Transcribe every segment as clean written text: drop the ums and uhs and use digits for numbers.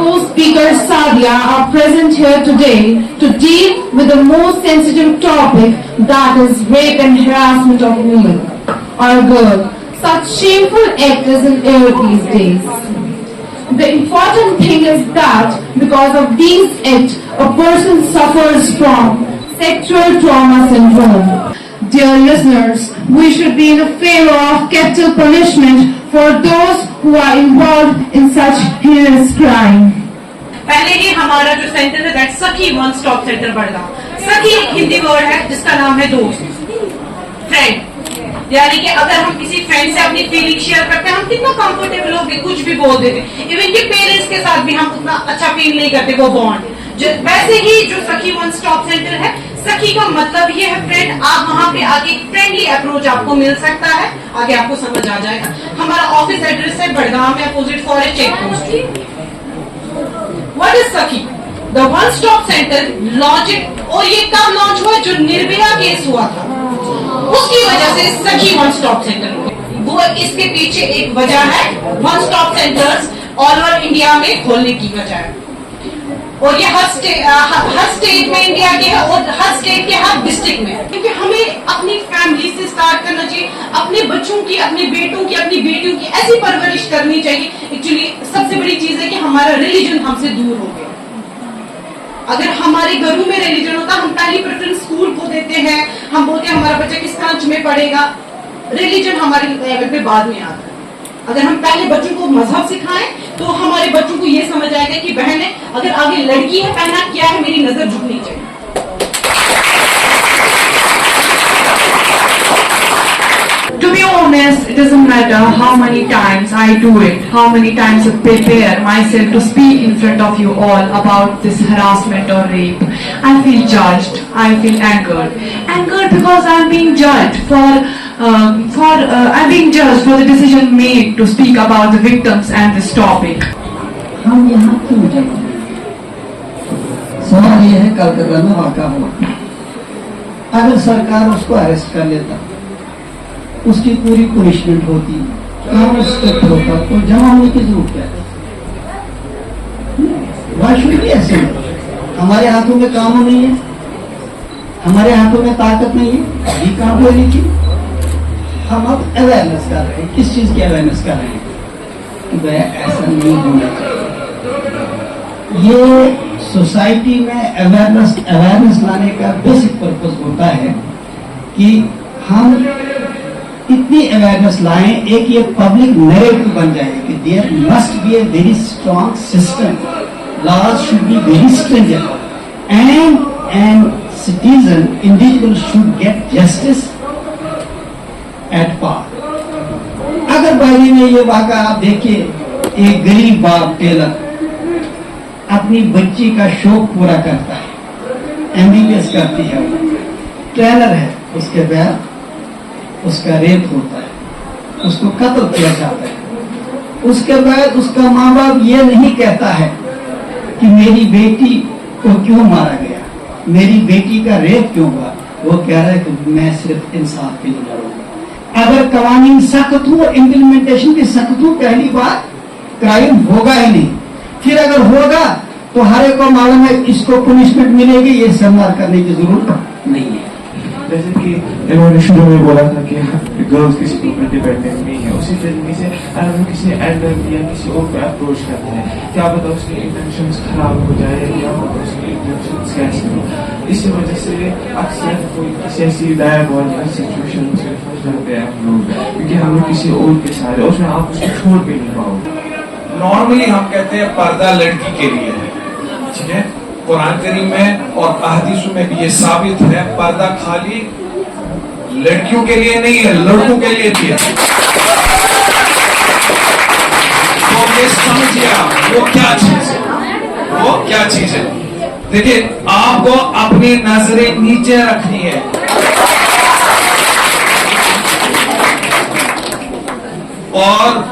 co-speaker Sadia are present here today to deal with the most sensitive topic, that is rape and harassment of women or a girl. Such shameful act is in air these days. The important thing is that because of these acts, a person suffers from sexual trauma syndrome. Dear listeners, we should be in favor of capital punishment for those who are involved in such heinous crime. पहले ही हमारा जो centre है that सखी one stop centre Badgaon. सखी एक Hindi word है जिसका नाम है दोस्त, फ्रेंड. यानी कि अगर हम किसी फ्रेंड से अपनी फीलिंग शेयर करते हैं, हम कितना कंफर्टेबल हो गए, कुछ भी बोल देते. इवन कि पेरेंट्स के साथ भी हम उतना अच्छा फील नहीं करते वो बॉन्ड. वैसे ही जो सखी वन स्टॉप सेंटर है, सखी का मतलब ये है फ्रेंड. आप वहाँ पे आगे फ्रेंडली अप्रोच आपको मिल सकता है, आगे आपको समझ आ जाएगा. हमारा ऑफिस एड्रेस है बड़गांव में, opposite forest check post. What is Sakhi? The one stop centre launch. और ये कब लॉन्च हुआ? जो निर्भया केस हुआ था उसकी वजह से सखी वन स्टॉप सेंटर हुआ. वो इसके पीछे एक वजह है, one stop centres all over India में खोलने की वजह है. और ये हर स्टेट में इंडिया के है और हर स्टेट के हर डिस्ट्रिक्ट में. क्योंकि हमें अपनी फैमिली से स्टार्ट करना चाहिए, अपने बच्चों की, अपने बेटों की, अपनी बेटियों की ऐसी परवरिश करनी चाहिए. एक्चुअली सबसे बड़ी चीज है कि हमारा रिलीजन हमसे दूर हो गया. अगर हमारे घरों में रिलीजन होता, हम पहली प्रेफरेंस स्कूल को देते हैं, हम बोलते हैं हमारा बच्चा किस ब्रांच में पढ़ेगा. रिलीजन हमारे लेवल पे बाद में आता है. अगर हम पहले बच्चों को मजहब सिखाएं तो हमारे बच्चों को ये समझ आएगा कि बहन है, अगर आगे लड़की है, पहना क्या है, मेरी नजर झुकनी चाहिए. To be honest, it doesn't matter how many times I do it, how many times I prepare myself to speak in front of you all about this harassment or rape. I feel judged, I feel angered because I'm being judged I'm being judged for the decision made to speak about the victims and this topic. हम यहाँ क्यों जाएं? सवाल ये है, कलकत्ता में वाक़ा हुआ, अगर सरकार उसको अरेस्ट कर लेता, उसकी पूरी पनिशमेंट होती, काम स्ट्रिक्ट होता, तो जमा होने की जरूरत क्या है? ऐसे हमारे हाथों में कानून नहीं है, हमारे हाथों में ताकत नहीं है, ये काम होने की. हम अब अवेयरनेस कर रहे हैं. किस चीज की अवेयरनेस कर रहे हैं? कि ऐसा नहीं होना चाहिए. ये सोसाइटी में अवेयरनेस लाने का बेसिक पर्पस होता है कि हम इतनी अवेयरनेस लाएं, एक ये पब्लिक नैरेटिव बन जाए कि there must be a very strong system, laws should be very stringent and an citizen individual should get justice at par. अगर बहरी में ये वाक़ा आप देखिए, एक गरीब बाप टेलर अपनी बच्ची का शौक पूरा करता है, MBBS करती है, ट्रेनर है, उसके बाद उसका रेप होता है, उसको कत्ल किया जाता है. उसके बाद उसका माँ बाप ये नहीं कहता है कि मेरी बेटी को क्यों मारा गया, मेरी बेटी का रेप क्यों हुआ. वो कह रहा है कि मैं सिर्फ इंसाफ के लिए लड़ूंगा. अगर कवानीन सख्त हो, इम्प्लीमेंटेशन भी सख्त हो, पहली बार क्राइम होगा ही नहीं. फिर अगर होगा तो हर एक को मालूम है इसको पनिशमेंट मिलेगी, ये संभाल करने की जरूरत नहीं है. जैसे कि इन्होंने शुरू में बोला था कि गर्ल्स किसी के ऊपर डिपेंडेंट नहीं है, उसी तरीके से अगर हम किसी एल्डर या किसी और को अप्रोच करते हैं, क्या पता उसके इंटेंशंस खराब हो जाए या पता उसके इंटेंशंस कैसे हो. इसी वजह से अक्सर कोई किसी ऐसी डायबॉलिकल सिचुएशन से फंस जाते हैं हम लोग, क्योंकि हम लोग किसी और के सारे उसमें आप उसको छोड़ भी नहीं पाओगे. नॉर्मली हम कहते हैं पर्दा लड़की के लिए है, ठीक है. कुरान करीम में और अहदीसों में भी ये साबित है, पर्दा खाली लड़कियों के लिए नहीं है, लड़कों के लिए भी है. तो ये समझिए आप वो क्या चीज है, वो क्या चीज है. देखिए, आपको अपनी नजरें नीचे रखनी है. और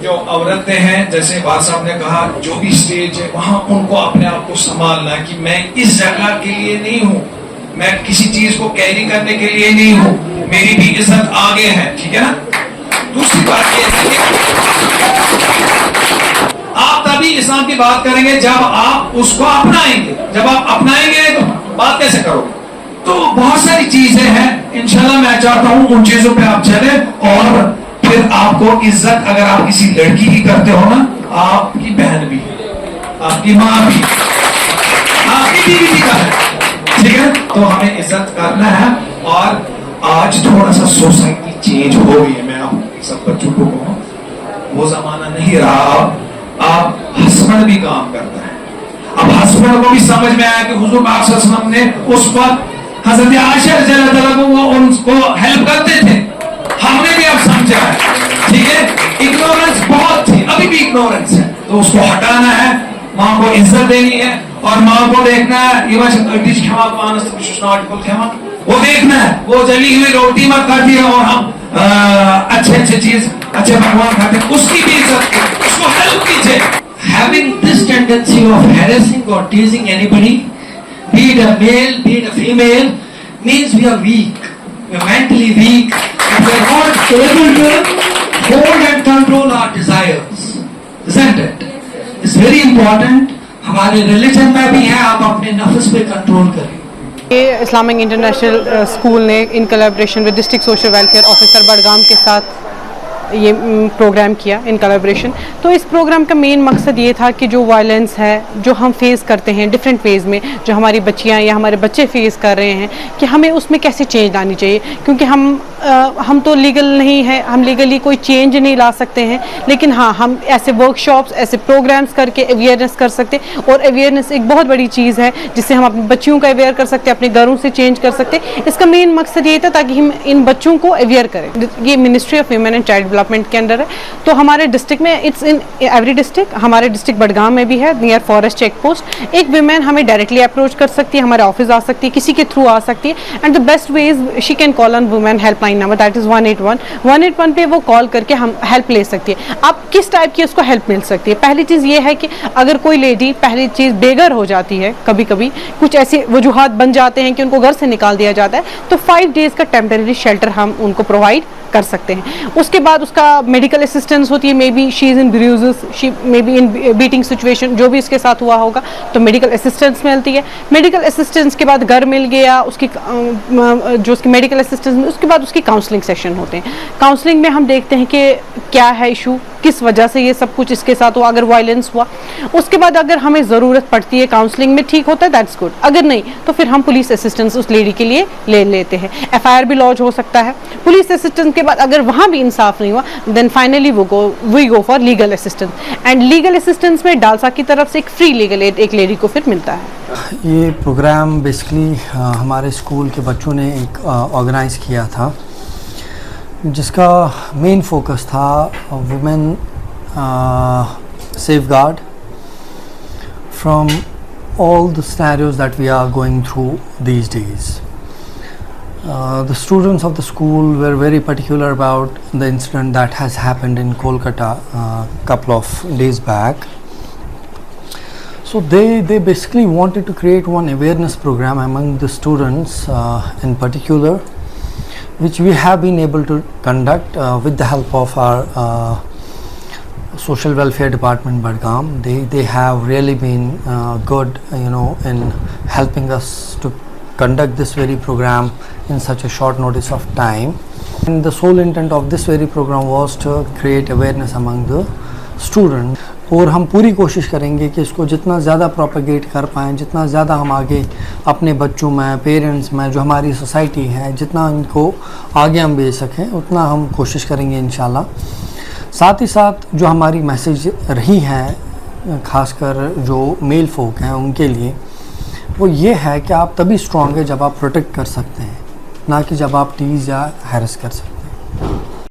जो औरतें हैं, जैसे बार साहब ने कहा, जो भी स्टेज है वहां उनको अपने आप को संभालना है कि मैं इस जगह के लिए नहीं हूं, मैं किसी चीज को कैरी करने के लिए नहीं हूं, मेरी भी इज्जत आगे है. ठीक है ना. दूसरी बात ये है कि आप तभी इज्जत इस्लाम की बात करेंगे जब आप उसको अपनाएंगे, जब आप अपनाएंगे तो बात कैसे करोगे? तो बहुत सारी चीजें हैं, इंशाल्लाह मैं चाहता हूं उन चीजों पे आप चले, और फिर आपको इज्जत अगर आप किसी लड़की की करते हो ना, आपकी बहन भी, आपकी माँ भी, आपकी बीवी भी का है, ठीक है? तो हमें इज्जत करना है। और आज थोड़ा सा सोसाइटी चेंज हो गई है, मैं आप सब बच्चों को कहूँ, वो जमाना नहीं रहा। अब हस्बैंड भी काम करता है, अब हस्बैंड को भी समझ में आया कि हुजूर पाक सल्लल्लाहु अलैहि वसल्लम ने उस वक्त हजरत आयशा रज़ियल्लाहु अन्हा को वो उनको हेल्प करते थे, हमने भी अब समझा है, ठीक है? इग्नोरेंस बहुत थी, अभी भी इग्नोरेंस है, तो उसको हटाना है, माँ को इज्जत देनी है, और माँ को देखना है ये वो देखना है, वो जली हुई रोटी मत खाती है और हम अच्छे चीज अच्छे भगवान खाते हैं, उसकी भी इज्जत, उसको हेल्प कीजिए। Having this tendency of harassing or teasing anybody, be it a male, be it a female, means we are weak. We are mentally weak. And we are not able to hold and control our desires. Isn't it? It's very important. हमारे religion में भी है, आप अपने नफ्स पे control करें। ये इस्लामिक इंटरनेशनल स्कूल ने in collaboration with district social welfare officer Budgam के साथ ये प्रोग्राम किया इन कोलैबोरेशन। तो इस प्रोग्राम का मेन मकसद ये था कि जो वायलेंस है जो हम फेस करते हैं डिफरेंट फेज़ में, जो हमारी बच्चियां या हमारे बच्चे फेस कर रहे हैं, कि हमें उसमें कैसे चेंज लानी चाहिए। क्योंकि हम तो लीगल नहीं है, हम लीगली कोई चेंज नहीं ला सकते हैं, लेकिन हाँ हम ऐसे वर्कशॉप्स ऐसे प्रोग्राम्स करके अवेयरनेस कर सकते हैं। और अवेयरनेस एक बहुत बड़ी चीज़ है जिससे हम अपने बच्चियों को अवेयर कर सकते हैं, अपने घरों से चेंज कर सकते हैं। इसका मेन मकसद ये था ताकि हम इन बच्चों को अवेयर करें। ये ministry of women and child development के अंडर है, तो हमारे डिस्ट्रिक्ट में इट्स इन एवरी डिस्ट्रिक्ट, हमारे डिस्ट्रिक्ट बडगाम में भी है नियर फॉरेस्ट चेक पोस्ट। एक विमेन हमें डायरेक्टली अप्रोच कर सकती है, हमारे ऑफिस आ सकती है, किसी के थ्रू आ सकती है। And the best way is she can call on women helpline number, that is 181 पे वो कॉल करके हम हेल्प ले सकती है। अब किस टाइप की उसको हेल्प मिल सकती है? पहली चीज़ ये है कि अगर कोई लेडी पहली चीज़ बेघर हो जाती है, कभी कभी कुछ ऐसे वजूहात बन जाते हैं कि उनको घर से निकाल दिया जाता है, तो 5 डेज़ का टेम्परेरी शेल्टर हम उनको प्रोवाइड कर सकते हैं। उसके बाद उसका मेडिकल असिस्टेंस होती है, may be she is in bruises, she may be in beating situation, जो भी इसके साथ हुआ होगा तो मेडिकल असिस्टेंस मिलती है। मेडिकल असिस्टेंस के बाद घर मिल गया, उसकी जो उसकी मेडिकल असिस्टेंस, उसके बाद उसकी काउंसलिंग सेशन होते हैं। काउंसलिंग में हम देखते हैं कि क्या है इशू, किस वजह से ये सब कुछ इसके साथ हुआ, अगर वायलेंस हुआ। उसके बाद अगर हमें ज़रूरत पड़ती है काउंसलिंग में, ठीक होता है, दैट्स गुड। अगर नहीं तो फिर हम पुलिस असिस्टेंस उस लेडी के लिए ले लेते हैं। FIR भी लॉन्च हो सकता है। पुलिस असिस्टेंस के बाद अगर वहाँ भी इंसाफ नहीं हुआ, then finally we go for legal assistance. And legal assistance में डालसा की तरफ से एक फ्री लीगल एड एक लेडी को फिर मिलता है। ये प्रोग्राम बेसिकली हमारे स्कूल के बच्चों ने एक ऑर्गेनाइज़ किया था, जिसका मेन फोकस था women safeguard from all the scenarios that we are going through these days. The students of the school were very particular about the incident that has happened in Kolkata a couple of days back. So they basically wanted to create one awareness program among the students in particular, which we have been able to conduct with the help of our Social Welfare Department Badgam. They have really been good, in helping us to conduct this very program in such a short notice of time. And the sole intent of this very program was to create awareness among the students. और हम पूरी कोशिश करेंगे कि इसको जितना ज़्यादा propagate कर पाएँ, जितना ज़्यादा हम आगे अपने बच्चों में, पेरेंट्स में, जो हमारी सोसाइटी है, जितना इनको आगे हम भेज सकें, उतना हम कोशिश करेंगे इंशाल्लाह। साथ ही साथ जो हमारी मैसेज रही है खासकर जो मेल फोक हैं उनके लिए, वो ये है कि आप तभी स्ट्रॉन्ग है जब आप प्रोटेक्ट कर सकते हैं, ना कि जब आप टीज़ या हैरेस कर सकते हैं।